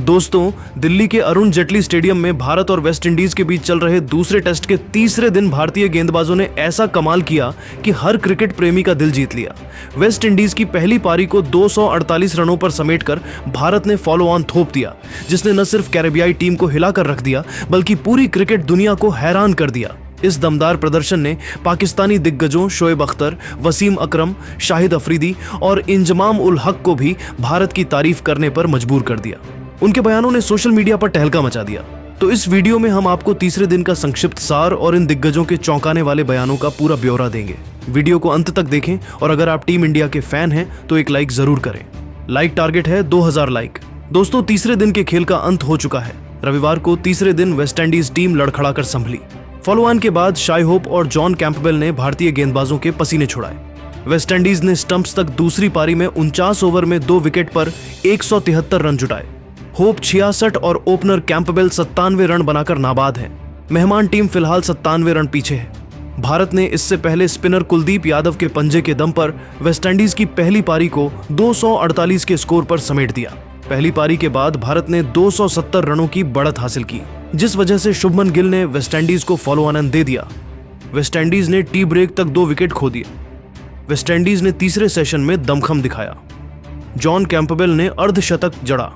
दोस्तों, दिल्ली के अरुण जेटली स्टेडियम में भारत और वेस्ट इंडीज के बीच चल रहे दूसरे टेस्ट के तीसरे दिन भारतीय गेंदबाजों ने ऐसा कमाल किया कि हर क्रिकेट प्रेमी का दिल जीत लिया। वेस्ट इंडीज की पहली पारी को 248 रनों पर समेटकर भारत ने फॉलो ऑन थोप दिया, जिसने न सिर्फ कैरेबियाई टीम को हिलाकर रख दिया बल्कि पूरी क्रिकेट दुनिया को हैरान कर दिया। इस दमदार प्रदर्शन ने पाकिस्तानी दिग्गजों शोएब अख्तर, वसीम अकरम, शाहिद अफरीदी और इंजमाम उल हक को भी भारत की तारीफ करने पर मजबूर कर दिया। उनके बयानों ने सोशल मीडिया पर तहलका मचा दिया। तो इस वीडियो में हम आपको तीसरे दिन का संक्षिप्त सार और इन दिग्गजों के चौंकाने वाले बयानों का पूरा ब्यौरा देंगे। वीडियो को अंत तक देखें और अगर आप टीम इंडिया के फैन हैं तो एक लाइक जरूर करें। लाइक टारगेट है 2000 लाइक। दोस्तों, तीसरे दिन के खेल का अंत हो चुका है। रविवार को तीसरे दिन वेस्ट इंडीज टीम लड़खड़ाकर संभली। फॉलो ऑन के बाद शाई होप और जॉन कैंपबेल ने भारतीय गेंदबाजों के पसीने छुड़ाए। वेस्ट इंडीज ने स्टंप्स तक दूसरी पारी में 49 ओवर में 2 विकेट पर 173 रन जुटाए। होप 66 और ओपनर कैंपबेल 97 रन बनाकर नाबाद है। मेहमान टीम फिलहाल 97 रन पीछे है। भारत ने इससे पहले स्पिनर कुलदीप यादव के पंजे के दम पर वेस्टइंडीज की पहली पारी को 248 के स्कोर पर समेट दिया। पहली पारी के बाद भारत ने 270 रनों की बढ़त हासिल की, जिस वजह से शुभमन गिल ने वेस्टइंडीज को फॉलो ऑन दे दिया। वेस्टइंडीज ने टी ब्रेक तक 2 विकेट खो दिए। वेस्टइंडीज ने तीसरे सेशन में दमखम दिखाया। जॉन कैंपबेल ने अर्धशतक जड़ा।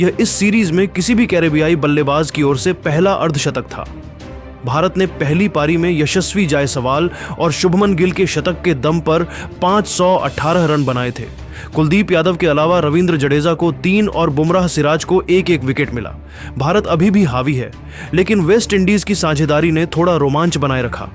यह इस सीरीज में किसी भी कैरेबियाई बल्लेबाज की ओर से पहला अर्धशतक था। भारत ने पहली पारी में यशस्वी जायसवाल और शुभमन गिल के शतक के दम पर 518 रन बनाए थे। कुलदीप यादव के अलावा रविंद्र जडेजा को 3 और बुमराह सिराज को 1-1 विकेट मिला। भारत अभी भी हावी है, लेकिन वेस्ट इंडीज की साझेदारी ने थोड़ा रोमांच बनाए रखा।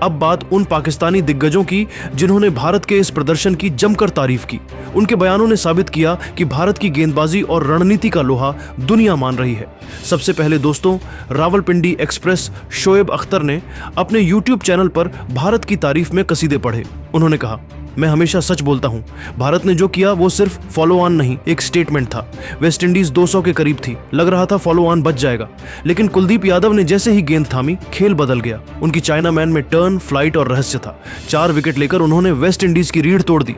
अब बात उन पाकिस्तानी दिग्गजों की जिन्होंने भारत के इस प्रदर्शन की जमकर तारीफ की। उनके बयानों ने साबित किया कि भारत की गेंदबाजी और रणनीति का लोहा दुनिया मान रही है। सबसे पहले दोस्तों, रावलपिंडी एक्सप्रेस शोएब अख्तर ने अपने YouTube चैनल पर भारत की तारीफ में कसीदे पढ़े। उन्होंने कहा, मैं हमेशा सच बोलता हूं, भारत ने जो किया वो सिर्फ फॉलो ऑन नहीं, एक स्टेटमेंट था। वेस्ट इंडीज 200 के करीब थी, लग रहा था फॉलो ऑन बच जाएगा, लेकिन कुलदीप यादव ने जैसे ही गेंद थामी, खेल बदल गया। उनकी चाइना मैन में टर्न, फ्लाइट और रहस्य था। 4 विकेट लेकर उन्होंने वेस्ट इंडीज की रीढ़ तोड़ दी।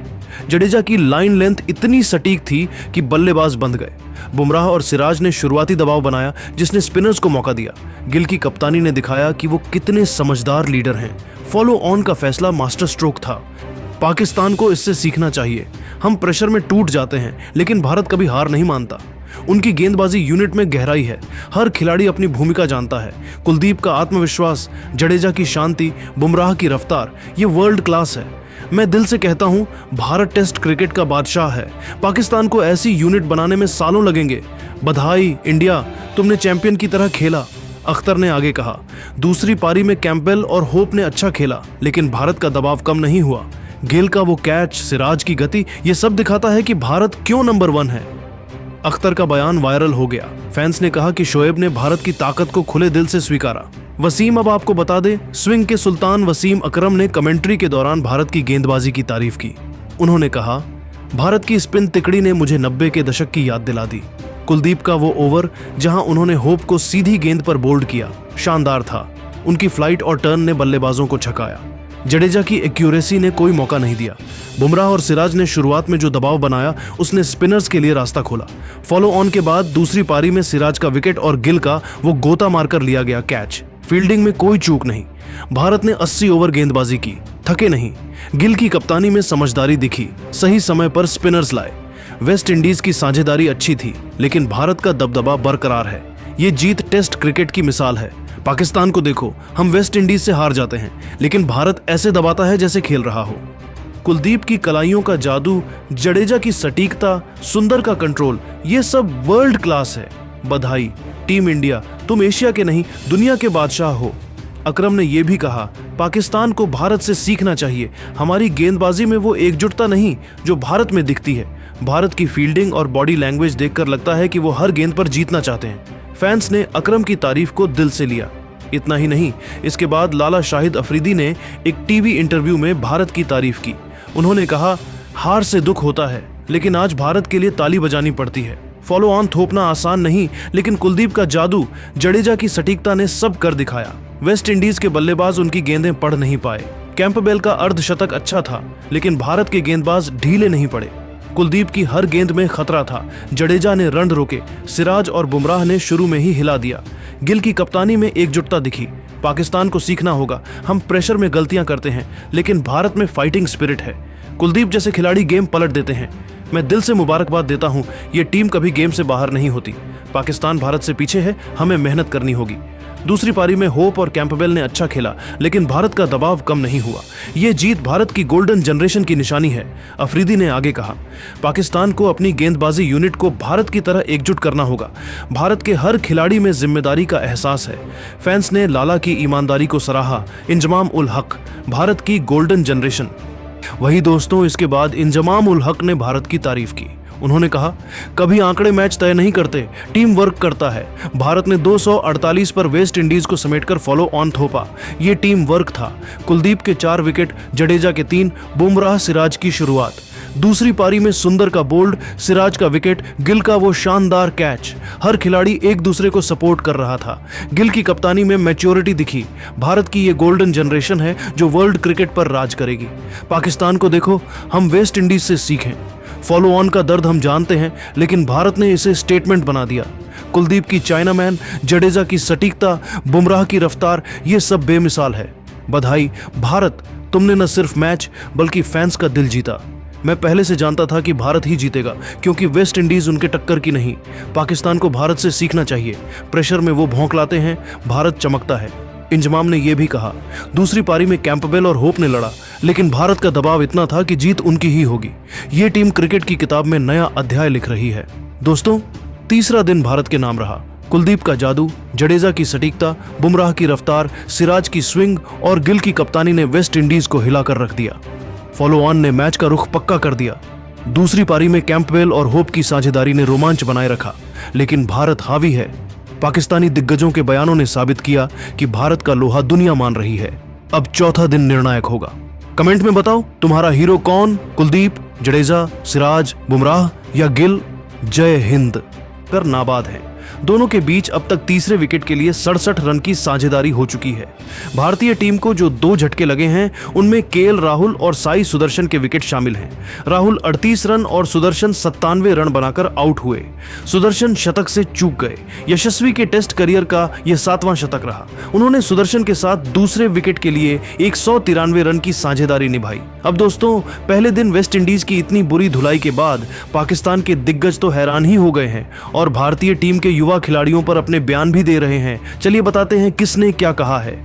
जडेजा की लाइन लेंथ इतनी सटीक थी कि बल्लेबाज बंध गए। बुमराह और सिराज ने शुरुआती दबाव बनाया, जिसने स्पिनर्स को मौका दिया। गिल की कप्तानी ने दिखाया कि वो कितने समझदार लीडर हैं। फॉलो ऑन का फैसला मास्टर स्ट्रोक था। पाकिस्तान को इससे सीखना चाहिए। हम प्रेशर में टूट जाते हैं, लेकिन भारत कभी हार नहीं मानता। उनकी गेंदबाजी यूनिट में गहराई है। हर खिलाड़ी अपनी भूमिका जानता है। कुलदीप का आत्मविश्वास, जडेजा की शांति, बुमराह की रफ्तार, ये वर्ल्ड क्लास है। मैं दिल से कहता हूं, भारत टेस्ट क्रिकेट का बादशाह है। पाकिस्तान को ऐसी यूनिट बनाने में सालों लगेंगे। बधाई इंडिया, तुमने चैंपियन की तरह खेला। अख्तर ने आगे कहा, दूसरी पारी में कैंपबेल और होप ने अच्छा खेला, लेकिन भारत का दबाव कम नहीं हुआ। गिल का वो कैच, सिराज की गति, ये सब दिखाता है कि भारत क्यों नंबर 1 है। अख्तर का बयान वायरल हो गया। फैंस ने कहा कि शोएब ने भारत की ताकत को खुले दिल से स्वीकारा। वसीम, अब आपको बता दें, स्विंग के सुल्तान वसीम अकरम ने कमेंट्री के दौरान भारत की गेंदबाजी की तारीफ की। उन्होंने कहा, भारत की स्पिन तिकड़ी ने मुझे 90 के दशक की याद दिला दी। कुलदीप का वो ओवर जहां उन्होंने होप को सीधी गेंद पर बोल्ड किया, शानदार था। उनकी फ्लाइट और टर्न ने बल्लेबाजों को छकाया। जडेजा की एक्यूरेसी ने कोई मौका नहीं दिया। बुमराह और सिराज ने शुरुआत में जो दबाव बनाया, उसने स्पिनर्स के लिए रास्ता खोला। फॉलो ऑन के बाद दूसरी पारी में सिराज का विकेट और गिल का वो गोता मारकर लिया गया कैच। फील्डिंग में कोई चूक नहीं। भारत ने 80 ओवर गेंदबाजी की, थके नहीं। गिल की कप्तानी में समझदारी दिखी, सही समय पर स्पिनर्स लाए। वेस्ट इंडीज की साझेदारी अच्छी थी, लेकिन भारत का दबदबा बरकरार है। ये जीत टेस्ट क्रिकेट की मिसाल है। पाकिस्तान को देखो, हम वेस्ट इंडीज से हार जाते हैं, लेकिन भारत ऐसे दबाता है जैसे खेल रहा हो। कुलदीप की कलाइयों का जादू, जडेजा की सटीकता, सुंदर का कंट्रोल, ये सब वर्ल्ड क्लास है। बधाई टीम इंडिया, तुम एशिया के नहीं दुनिया के बादशाह हो। अकरम ने यह भी कहा, पाकिस्तान को भारत से सीखना चाहिए। हमारी गेंदबाजी में वो एकजुटता नहीं जो भारत में दिखती है। भारत की फील्डिंग और बॉडी लैंग्वेज देखकर लगता है कि वो हर गेंद पर जीतना चाहते हैं। फैंस ने अकरम की तारीफ को दिल से लिया। इतना ही नहीं, इसके बाद लाला शाहिद अफरीदी ने एक टीवी इंटरव्यू में भारत की तारीफ की। उन्होंने कहा, हार से दुख होता है, लेकिन आज भारत के लिए ताली बजानी पड़ती है। फॉलो ऑन थोपना आसान नहीं, लेकिन कुलदीप का जादू, जडेजा की सटीकता ने सब कर दिखाया। वेस्ट इंडीज के बल्लेबाज उनकी गेंदें पढ़ नहीं पाए। कैंपबेल का अर्धशतक अच्छा था, लेकिन भारत के गेंदबाज ढीले नहीं पड़े। कुलदीप की हर गेंद में खतरा था। जडेजा ने रन रोके, सिराज और बुमराह ने शुरू में ही हिला दिया। गिल की कप्तानी में एकजुटता दिखी। पाकिस्तान को सीखना होगा, हम प्रेशर में गलतियां करते हैं, लेकिन भारत में फाइटिंग स्पिरिट है। कुलदीप जैसे खिलाड़ी गेम पलट देते हैं। मैं दिल से मुबारकबाद देता हूं, ये टीम कभी गेम से बाहर नहीं होती। पाकिस्तान भारत से पीछे है, हमें मेहनत करनी होगी। दूसरी पारी में होप और कैंपबेल ने अच्छा खेला, लेकिन भारत का दबाव कम नहीं हुआ। ये जीत भारत की गोल्डन जनरेशन की निशानी है, अफरीदी ने आगे कहा। पाकिस्तान को अपनी गेंदबाजी यूनिट को भारत की तरह एकजुट करना होगा। भारत के हर खिलाड़ी में जिम्मेदारी का एहसास है। फैंस ने लाला की ईमानदारी को सराहा। इंजमाम उल हक, भारत की गोल्डन जनरेशन। वही दोस्तों, इसके बाद इंजमाम उल हक ने भारत की तारीफ की। उन्होंने कहा, कभी आंकड़े मैच तय नहीं करते, टीम वर्क करता है। भारत ने 248 पर वेस्ट इंडीज को समेटकर फॉलो ऑन थोपा। ये टीम वर्क था। कुलदीप के 4 विकेट, जडेजा के 3, बुमराह सिराज की शुरुआत। दूसरी पारी में सुंदर का बोल्ड, सिराज का विकेट, गिल का वो शानदार कैच। हर खिलाड़ी एक दूसरे को सपोर्ट कर रहा था। गिल की कप्तानी में मैच्योरिटी दिखी। भारत की ये गोल्डन जनरेशन है जो वर्ल्ड क्रिकेट पर राज करेगी। पाकिस्तान को देखो, हम वेस्ट इंडीज से सीखें। फॉलो ऑन का दर्द हम जानते हैं, लेकिन भारत ने इसे स्टेटमेंट बना दिया। कुलदीप की चाइनामैन, जडेजा की सटीकता, बुमराह की रफ्तार, ये सब बेमिसाल है। बधाई भारत, तुमने न सिर्फ मैच बल्कि फैंस का दिल जीता। मैं पहले से जानता था कि भारत ही जीतेगा, क्योंकि वेस्ट इंडीज उनके टक्कर की नहीं। पाकिस्तान को भारत से सीखना चाहिए। प्रेशर में वो भौंक लाते हैं, भारत चमकता है। इंजमाम ने यह भी कहा। दूसरी पारी में कैंपबेल और होप ने लड़ा, लेकिन भारत का दबाव इतना था कि जीत उनकी ही होगी। ये टीम क्रिकेट की किताब में नया अध्याय लिख रही है। दोस्तों, तीसरा दिन भारत के नाम रहा। कुलदीप का जादू, जडेजा की सटीकता, बुमराह की रफ्तार, सिराज की स्विंग और गिल की कप्तानी ने वेस्ट इंडीज को हिलाकर रख दिया। फॉलो ऑन ने मैच का रुख पक्का कर दिया। दूसरी पारी में कैंपबेल और होप की साझेदारी ने रोमांच बनाए रखा, लेकिन भारत हावी है। पाकिस्तानी दिग्गजों के बयानों ने साबित किया कि भारत का लोहा दुनिया मान रही है। अब चौथा दिन निर्णायक होगा। कमेंट में बताओ, तुम्हारा हीरो कौन? कुलदीप, जडेजा, सिराज, बुमराह या गिल? जय हिंद कर नाबाद है। दोनों के बीच अब तक तीसरे विकेट के लिए 67 रन की साझेदारी हो चुकी है। भारतीय टीम को जो 2 झटके लगे हैं, उनमें केएल राहुल और साई सुदर्शन के विकेट शामिल हैं। राहुल 38 रन और सुदर्शन 97 रन बनाकर आउट हुए। सुदर्शन शतक से चूक गए। यशस्वी के टेस्ट करियर का यह 7वां शतक रहा। उन्होंने सुदर्शन के साथ दूसरे विकेट के लिए 193 रन की साझेदारी निभाई। अब दोस्तों, पहले दिन वेस्ट इंडीज की इतनी बुरी धुलाई के बाद पाकिस्तान के दिग्गज तो हैरान ही हो गए हैं और भारतीय टीम के युवा खिलाड़ियों पर अपने बयान भी दे रहे हैं। चलिए बताते हैं किसने क्या कहा है।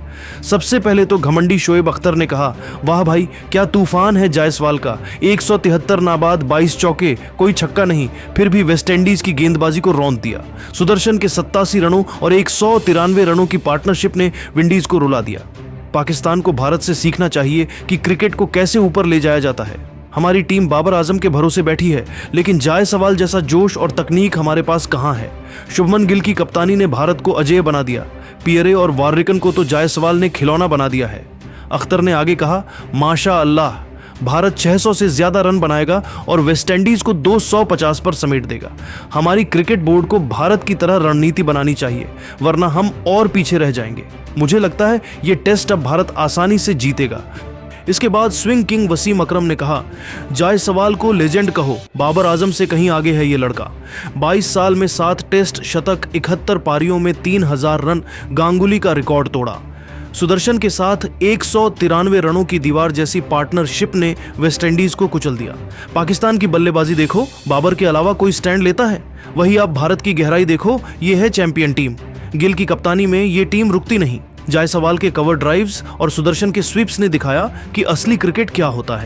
सबसे पहले तो घमंडी शोएब अख्तर ने कहा, वाह भाई, क्या तूफान है जायसवाल का। 173 नाबाद, 22 चौके, कोई छक्का नहीं, फिर भी वेस्टइंडीज की गेंदबाजी को रौंद दिया। सुदर्शन के 87 रनों और 193 रनों की पार्टनरशिप ने विंडीज को रुला दिया। पाकिस्तान को भारत से सीखना चाहिए कि क्रिकेट को कैसे ऊपर ले जाया जाता है। हमारी टीम बाबर आजम के भरोसे बैठी है, लेकिन जायसवाल जैसा जोश और तकनीक हमारे पास कहां है। शुभमन गिल की कप्तानी ने भारत को अजेय बना दिया। पियरे और वार्रिकन को तो जायसवाल ने खिलौना बना दिया है। अख्तर ने आगे कहा, माशा अल्लाह, भारत 600 से ज्यादा रन बनाएगा और वेस्टइंडीज को 250 पर समेट देगा। हमारी क्रिकेट बोर्ड को भारत की तरह रणनीति बनानी चाहिए, वरना हम और पीछे रह जाएंगे। मुझे लगता है ये टेस्ट अब भारत आसानी से जीतेगा। इसके बाद स्विंग किंग वसीम अकरम ने कहा, जायसवाल को लेजेंड कहो, बाबर आजम से कहीं आगे है ये लड़का। 22 साल में 7 टेस्ट शतक, 71 पारियों में 3000 रन, गांगुली का रिकॉर्ड तोड़ा। सुदर्शन के साथ 193 रनों की दीवार जैसी पार्टनरशिप ने वेस्टइंडीज को कुचल दिया। पाकिस्तान की बल्लेबाजी देखो, बाबर के अलावा कोई स्टैंड लेता है। वही आप भारत की गहराई देखो, ये है चैंपियन टीम। गिल की कप्तानी में ये टीम रुकती नहीं। जायसवाल के कवर ड्राइव्स और सुदर्शन के स्वीप्स ने दिखाया कि असली क्रिकेट क्या होता है।